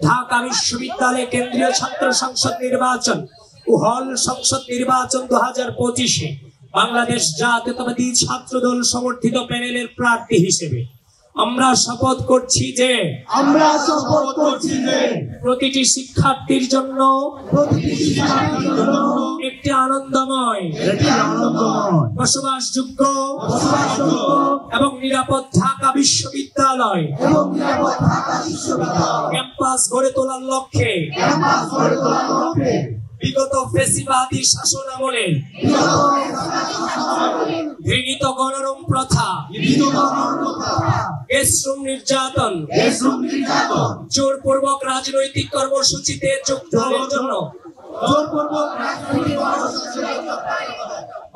ঢাকা বিশ্ববিদ্যালয় কেন্দ্রীয় ছাত্র সংসদ নির্বাচন ও হল সংসদ নির্বাচন 2025-এ বাংলাদেশ জাতীয়তাবাদী ছাত্রদল সমর্থিত প্যানেলের প্রার্থী হিসেবে আমরা শপথ করছি যে প্রতিটি শিক্ষার্থীর জন্য একটি আনন্দময় বসবাসযোগ্য এবং নিরাপদ ঢাকা বিশ্ববিদ্যালয় ক্যাম্পাস গড়ে তোলার লক্ষ্যে বিগত ফ্যাসিবাদী শাসন আমলে ঘৃণিত গণরম প্রথা, এসরুম নির্যাতন, জোরপূর্বক রাজনৈতিক কর্মসূচিতে যোগদানের জন্য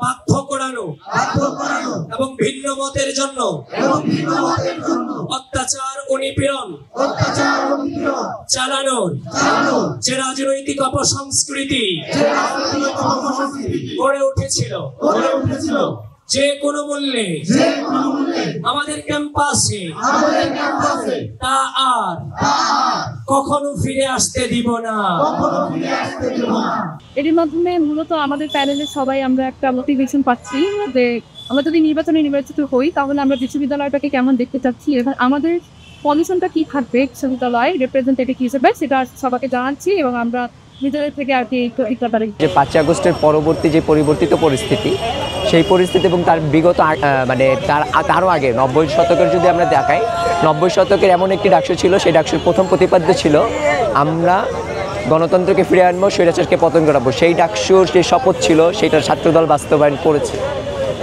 বাধ্য করানো এবং ভিন্ন মতের জন্য অত্যাচার ও নিপীড়ন চালানোর যে রাজনৈতিক অপসংস্কৃতি গড়ে উঠেছিল যে কোনো মূল্যে আমাদের ক্যাম্পাসে তা আর কখনো ফিরে আসতে দিব না। এর মাধ্যমে মূলত আমাদের প্যানেলের সবাই আমরা একটা মোটিভেশন পাচ্ছি যে আমরা যদি নির্বাচিত হই তাহলে আমরা বিশ্ববিদ্যালয়টাকে কেমন দেখতে চাচ্ছি এবং আমাদের পলিউশনটা কি থাকবে বিশ্ববিদ্যালয় রিপ্রেজেন্টেটিভ হিসেবে সেটা সবাইকে জানাচ্ছি এবং আমরা বিদ্যালয় থেকে আর কি একটু পারি যে 5 আগস্টের পরবর্তী যে পরিবর্তিত পরিস্থিতি সেই পরিস্থিতি এবং তার বিগত মানে তারও আগে 90 শতকের যদি আমরা দেখাই 90 শতকের এমন একটি ডাকসু ছিল, সেই ডাকসুর প্রথম প্রতিপাদ্য ছিল আমরা গণতন্ত্রকে ফিরে আনবো, স্বৈরাচারকে পতন করাবো। সেই ডাকসুর যে শপথ ছিল সেটার ছাত্রদল বাস্তবায়ন করেছে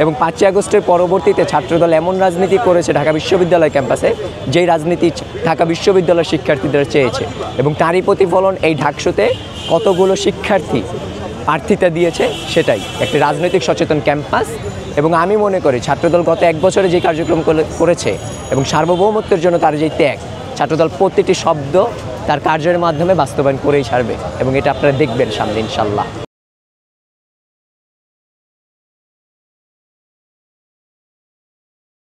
এবং 5 আগস্টের পরবর্তীতে ছাত্রদল এমন রাজনীতি করেছে ঢাকা বিশ্ববিদ্যালয় ক্যাম্পাসে যেই রাজনীতি ঢাকা বিশ্ববিদ্যালয়ের শিক্ষার্থীদের চেয়েছে এবং তারই প্রতিফলন এই ডাকসুতে কতগুলো শিক্ষার্থী প্রার্থিতা দিয়েছে সেটাই একটি রাজনৈতিক সচেতন ক্যাম্পাস। এবং আমি মনে করি ছাত্রদল গত 1 বছরে যে কার্যক্রম করেছে এবং সার্বভৌমত্বের জন্য তার যে ত্যাগ, ছাত্রদল প্রতিটি শব্দ তার কার্যের মাধ্যমে বাস্তবায়ন করেই ছাড়বে এবং এটা আপনারা দেখবেন সামনে ইনশাল্লাহ।